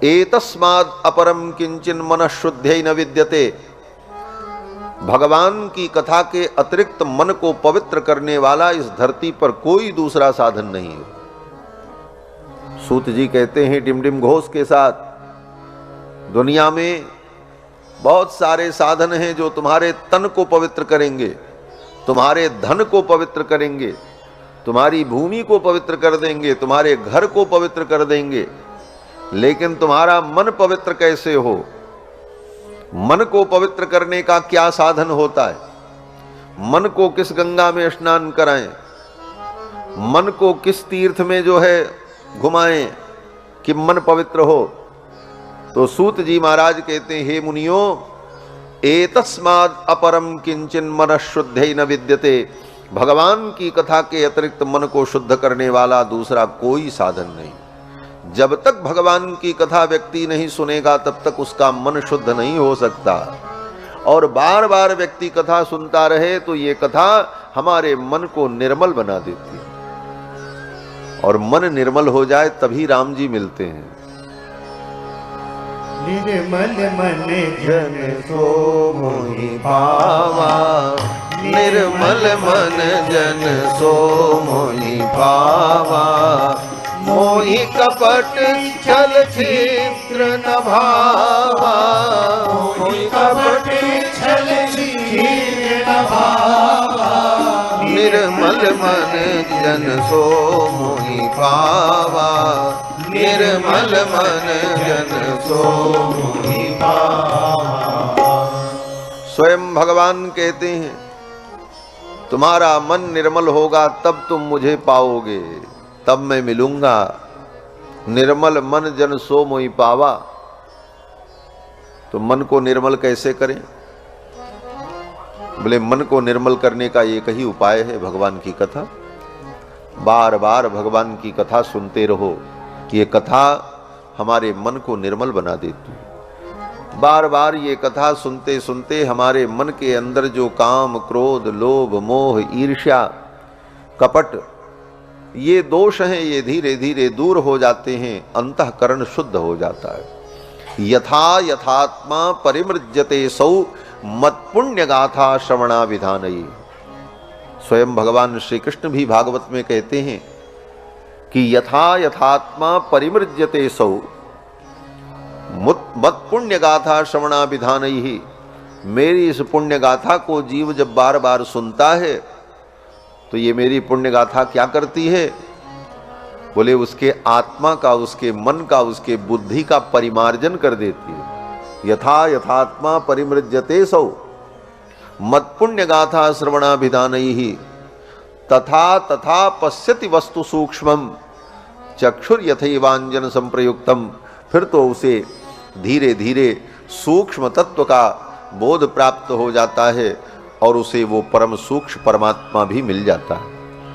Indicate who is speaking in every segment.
Speaker 1: एतस्माद् अपरम किंचिन मनः शुद्धै न विद्यते। भगवान की कथा के अतिरिक्त मन को पवित्र करने वाला इस धरती पर कोई दूसरा साधन नहीं है। सूत जी कहते हैं डिमडिम घोष के साथ, दुनिया में बहुत सारे साधन हैं जो तुम्हारे तन को पवित्र करेंगे, तुम्हारे धन को पवित्र करेंगे, तुम्हारी भूमि को पवित्र कर देंगे, तुम्हारे घर को पवित्र कर देंगे, लेकिन तुम्हारा मन पवित्र कैसे हो? मन को पवित्र करने का क्या साधन होता है? मन को किस गंगा में स्नान कराएं, मन को किस तीर्थ में जो है घुमाएं कि मन पवित्र हो? तो सूत जी महाराज कहते हैं, हे मुनियो, एतस्माद् अपरम किंचिन मनः शुद्धै न विद्यते। भगवान की कथा के अतिरिक्त मन को शुद्ध करने वाला दूसरा कोई साधन नहीं। जब तक भगवान की कथा व्यक्ति नहीं सुनेगा तब तक उसका मन शुद्ध नहीं हो सकता। और बार बार व्यक्ति कथा सुनता रहे तो ये कथा हमारे मन को निर्मल बना देती है, और मन निर्मल हो जाए तभी राम जी मिलते हैं।
Speaker 2: निर्मल मन
Speaker 1: जन सो मोहि पावा, निर्मल मन जन सो मोहि पावा, मोहि कपट छल छिद्र न भावा, मोहि कपट छल छिद्र न भावा, निर्मल मन जन सो मोहि पावा, निर्मल मन जन सो मोहि पावा। स्वयं भगवान कहते हैं, तुम्हारा मन निर्मल होगा तब तुम मुझे पाओगे, तब मैं मिलूंगा। निर्मल मन जन सो मोहि पावा। तो मन को निर्मल कैसे करें? बोले मन को निर्मल करने का एक ही उपाय है, भगवान की कथा। बार बार भगवान की कथा सुनते रहो, ये कथा हमारे मन को निर्मल बना देती है। बार बार ये कथा सुनते सुनते हमारे मन के अंदर जो काम, क्रोध, लोभ, मोह, ईर्ष्या, कपट, ये दोष हैं, ये धीरे धीरे दूर हो जाते हैं, अंतःकरण शुद्ध हो जाता है। यथा यथात्मा परिमृज्यते सौ मत्पुण्य गाथा श्रवणा विधानयि। स्वयं भगवान श्री कृष्ण भी भागवत में कहते हैं कि यथा यथात्मा परिमृज्यते सौ मत्पुण्य गाथा श्रवणा विधानयि। मेरी इस पुण्य गाथा को जीव जब बार बार सुनता है तो ये मेरी पुण्य गाथा क्या करती है? बोले उसके आत्मा का, उसके मन का, उसके बुद्धि का परिमार्जन कर देती है। यथा यथात्मा परिमृज्यते सौ मत्पुण्य गाथा श्रवणाभिधानैहि, तथा तथा पश्यति वस्तु सूक्ष्मम चक्षुर यथैवांजन संप्रयुक्तम। फिर तो उसे धीरे धीरे सूक्ष्म तत्व का बोध प्राप्त हो जाता है और उसे वो परम सूक्ष्म परमात्मा भी मिल जाता है,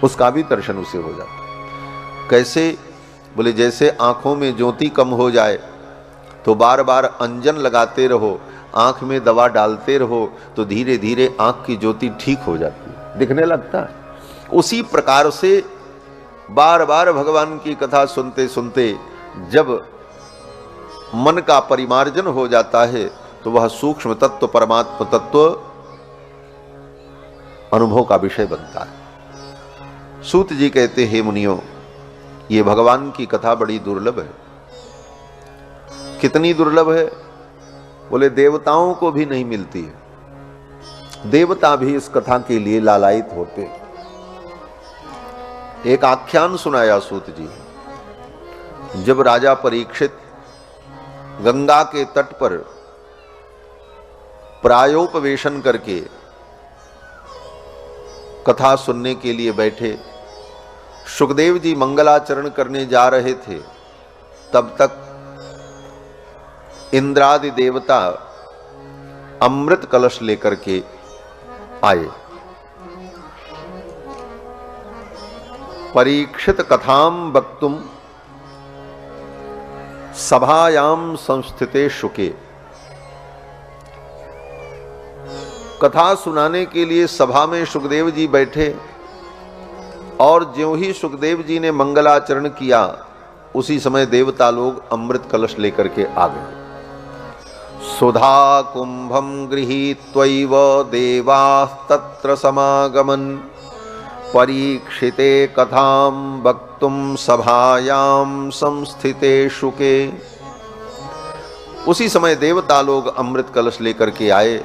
Speaker 1: उसका भी दर्शन उसे हो जाता है। कैसे? बोले जैसे आंखों में ज्योति कम हो जाए तो बार बार अंजन लगाते रहो, आंख में दवा डालते रहो तो धीरे धीरे आंख की ज्योति ठीक हो जाती है, दिखने लगता है। उसी प्रकार से बार बार भगवान की कथा सुनते सुनते जब मन का परिमार्जन हो जाता है तो वह सूक्ष्म तत्व, परमात्मा तत्व अनुभव का विषय बनता है। सूत जी कहते हैं, मुनियों, ये भगवान की कथा बड़ी दुर्लभ है। कितनी दुर्लभ है? बोले देवताओं को भी नहीं मिलती है, देवता भी इस कथा के लिए लालायित होते। एक आख्यान सुनाया सूत जी। जब राजा परीक्षित गंगा के तट पर प्रायोपवेशन करके कथा सुनने के लिए बैठे, सुखदेव जी मंगलाचरण करने जा रहे थे, तब तक इंद्रादि देवता अमृत कलश लेकर के आए। परीक्षित कथाम वक्तुम सभायाम संस्थिते शुके। कथा सुनाने के लिए सभा में सुखदेव जी बैठे और ज्यों ही सुखदेव जी ने मंगलाचरण किया, उसी समय देवता लोग अमृत कलश लेकर के आ गए। सुधा कुंभम गृहीत्वैव देवाः तत्र समागमन् परीक्षिते कथां वक्तुं सभायां संस्थिते शुके। उसी समय देवता लोग अमृत कलश लेकर के आए।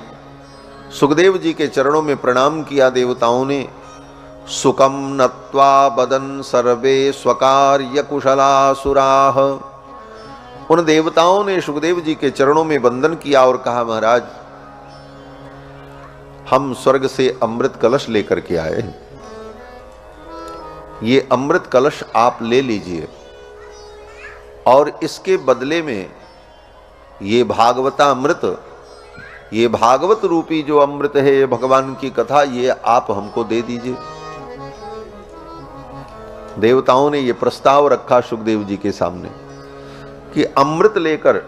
Speaker 1: सुखदेव जी के चरणों में प्रणाम किया देवताओं ने। सुकम नत्वा बदन सर्वे स्वकार्य कुशलासुराः। उन देवताओं ने सुखदेव जी के चरणों में वंदन किया और कहा, महाराज हम स्वर्ग से अमृत कलश लेकर के आए हैं, ये अमृत कलश आप ले लीजिए और इसके बदले में ये भागवतामृत, ये भागवत रूपी जो अमृत है, ये भगवान की कथा, ये आप हमको दे दीजिए। देवताओं ने ये प्रस्ताव रखा सुखदेव जी के सामने कि अमृत लेकर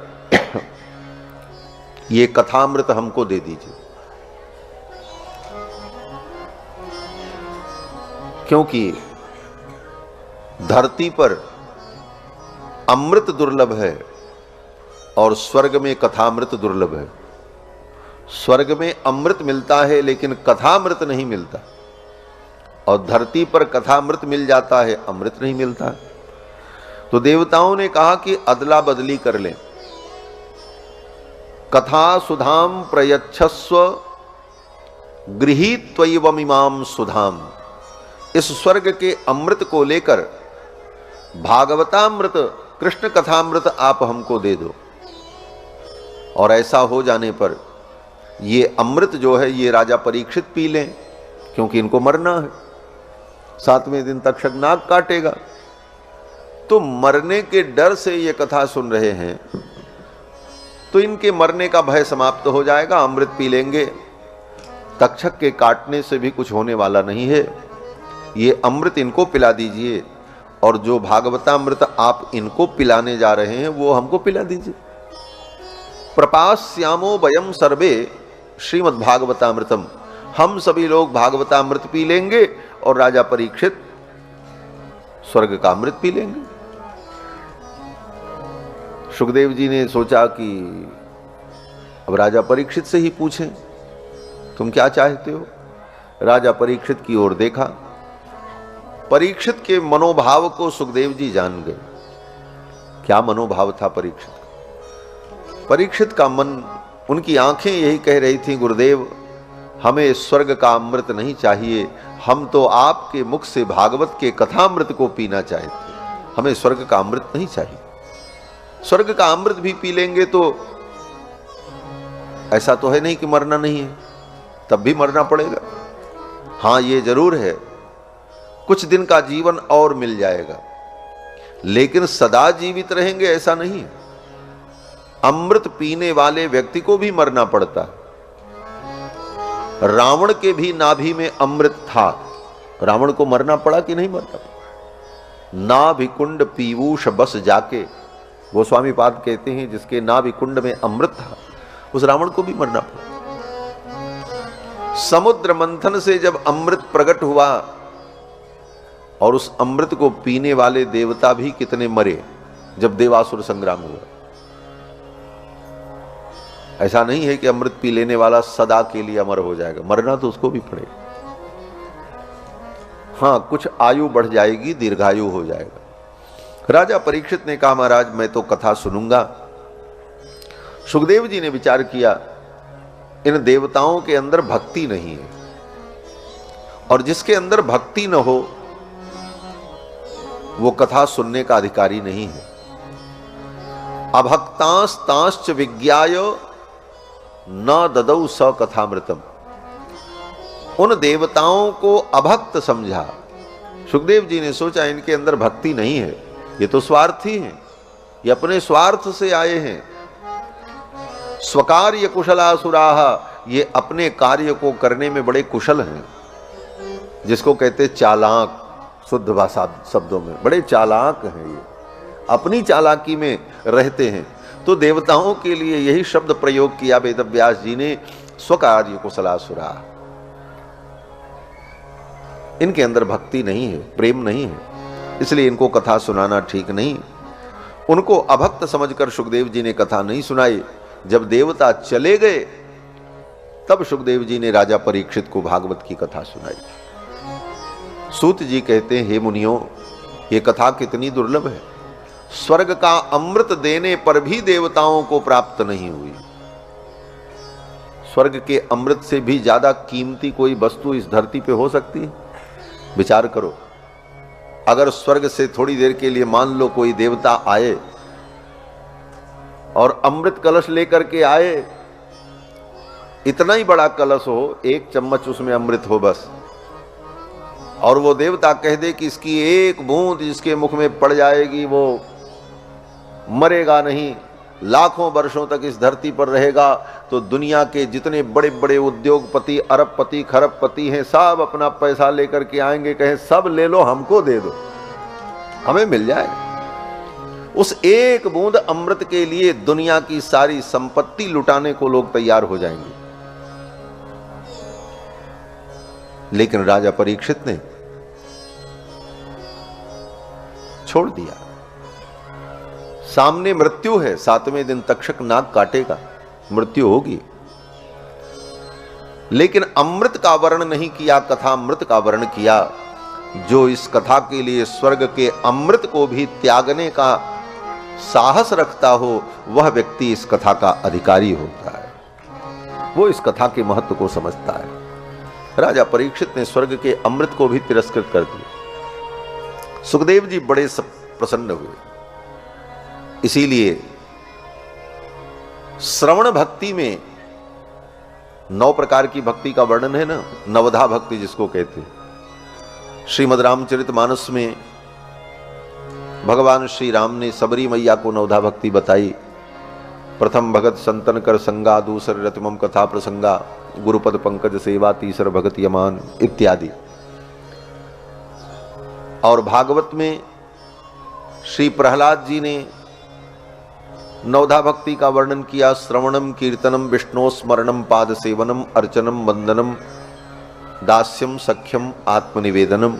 Speaker 1: ये कथामृत हमको दे दीजिए, क्योंकि धरती पर अमृत दुर्लभ है और स्वर्ग में कथामृत दुर्लभ है। स्वर्ग में अमृत मिलता है लेकिन कथामृत नहीं मिलता, और धरती पर कथामृत मिल जाता है, अमृत नहीं मिलता। तो देवताओं ने कहा कि अदला बदली कर लें। कथा सुधाम प्रयच्छस्व गृहीत्वैवमिमां सुधाम। इस स्वर्ग के अमृत को लेकर भागवतामृत, कृष्ण कथामृत आप हमको दे दो, और ऐसा हो जाने पर ये अमृत जो है ये राजा परीक्षित पी लें, क्योंकि इनको मरना है। 7वें दिन तक्षक नाग काटेगा, तो मरने के डर से ये कथा सुन रहे हैं, तो इनके मरने का भय समाप्त हो जाएगा, अमृत पी लेंगे। तक्षक के काटने से भी कुछ होने वाला नहीं है, ये अमृत इनको पिला दीजिए, और जो भागवतामृत आप इनको पिलाने जा रहे हैं वो हमको पिला दीजिए। प्रपास्यामो वयम सर्वे श्रीमद्भागवतामृतम। हम सभी लोग भागवतामृत पी लेंगे और राजा परीक्षित स्वर्ग का अमृत पी लेंगे। सुखदेव जी ने सोचा कि अब राजा परीक्षित से ही पूछें, तुम क्या चाहते हो। राजा परीक्षित की ओर देखा। परीक्षित के मनोभाव को सुखदेव जी जान गए। क्या मनोभाव था परीक्षित का? परीक्षित का मन, उनकी आंखें यही कह रही थी, गुरुदेव हमें स्वर्ग का अमृत नहीं चाहिए, हम तो आपके मुख से भागवत के कथामृत को पीना चाहते, हमें स्वर्ग का अमृत नहीं चाहिए। स्वर्ग का अमृत भी पी लेंगे तो ऐसा तो है नहीं कि मरना नहीं है, तब भी मरना पड़ेगा। हां ये जरूर है, कुछ दिन का जीवन और मिल जाएगा, लेकिन सदा जीवित रहेंगे ऐसा नहीं। अमृत पीने वाले व्यक्ति को भी मरना पड़ता है। रावण के भी नाभि में अमृत था, रावण को मरना पड़ा कि नहीं मरना पड़ा। नाभिकुंड पीयूष बस जाके, गोस्वामी पाद कहते हैं जिसके नाभिकुंड में अमृत था, उस रावण को भी मरना पड़ा। समुद्र मंथन से जब अमृत प्रकट हुआ और उस अमृत को पीने वाले देवता भी कितने मरे जब देवासुर संग्राम हुआ। ऐसा नहीं है कि अमृत पी लेने वाला सदा के लिए अमर हो जाएगा, मरना तो उसको भी पड़ेगा। हां कुछ आयु बढ़ जाएगी, दीर्घायु हो जाएगा। राजा परीक्षित ने कहा, महाराज मैं तो कथा सुनूंगा। सुखदेव जी ने विचार किया, इन देवताओं के अंदर भक्ति नहीं है, और जिसके अंदर भक्ति न हो वो कथा सुनने का अधिकारी नहीं है। अभक्तांस तांश्च विज्ञाय न ददौ स कथामृतम। उन देवताओं को अभक्त समझा। सुखदेव जी ने सोचा इनके अंदर भक्ति नहीं है, ये तो स्वार्थी हैं, ये अपने स्वार्थ से आए हैं। स्वकार्य कुशलासुराः, ये अपने कार्य को करने में बड़े कुशल हैं, जिसको कहते चालाक, शुद्ध भाषा शब्दों में बड़े चालाक हैं, ये अपनी चालाकी में रहते हैं। तो देवताओं के लिए यही शब्द प्रयोग किया वेदव्यास जी ने, स्वकार्य कुशलासुराः। इनके अंदर भक्ति नहीं है, प्रेम नहीं है, इसलिए इनको कथा सुनाना ठीक नहीं। उनको अभक्त समझकर सुखदेव जी ने कथा नहीं सुनाई। जब देवता चले गए तब सुखदेव जी ने राजा परीक्षित को भागवत की कथा सुनाई। सूत जी कहते हैं, हे मुनियों, ये कथा कितनी दुर्लभ है। स्वर्ग का अमृत देने पर भी देवताओं को प्राप्त नहीं हुई। स्वर्ग के अमृत से भी ज्यादा कीमती कोई वस्तु इस धरती पे हो सकती है? विचार करो, अगर स्वर्ग से थोड़ी देर के लिए मान लो कोई देवता आए और अमृत कलश लेकर के आए, इतना ही बड़ा कलश हो, 1 चम्मच उसमें अमृत हो बस, और वो देवता कह दे कि इसकी एक बूंद जिसके मुख में पड़ जाएगी वो मरेगा नहीं, लाखों वर्षों तक इस धरती पर रहेगा, तो दुनिया के जितने बड़े बड़े उद्योगपति, अरबपति, खरबपति हैं, सब अपना पैसा लेकर के आएंगे, कहें सब ले लो, हमको दे दो, हमें मिल जाएगा। उस एक बूंद अमृत के लिए दुनिया की सारी संपत्ति लुटाने को लोग तैयार हो जाएंगे। लेकिन राजा परीक्षित ने छोड़ दिया। सामने मृत्यु है, 7वें दिन तक्षक नाग काटेगा, मृत्यु होगी, लेकिन अमृत का वर्ण नहीं किया, कथा अमृत का वर्ण किया। जो इस कथा के लिए स्वर्ग के अमृत को भी त्यागने का साहस रखता हो, वह व्यक्ति इस कथा का अधिकारी होता है, वो इस कथा के महत्व को समझता है। राजा परीक्षित ने स्वर्ग के अमृत को भी तिरस्कृत कर दिया। सुखदेव जी बड़े प्रसन्न हुए। इसीलिए श्रवण भक्ति में 9 प्रकार की भक्ति का वर्णन है ना, नवधा भक्ति जिसको कहते हैं। श्रीमद् रामचरितमानस में भगवान श्री राम ने सबरी मैया को नवधा भक्ति बताई। प्रथम भगत संतन कर संगा, दूसर रतिमम कथा प्रसंगा, गुरुपद पंकज सेवा, तीसर भगत यमान इत्यादि। और भागवत में श्री प्रहलाद जी ने नवधा भक्ति का वर्णन किया। श्रवणम कीर्तनम विष्णु स्मरणम पाद सेवनम अर्चनम वंदनम दास्यम सख्यम आत्मनिवेदनम।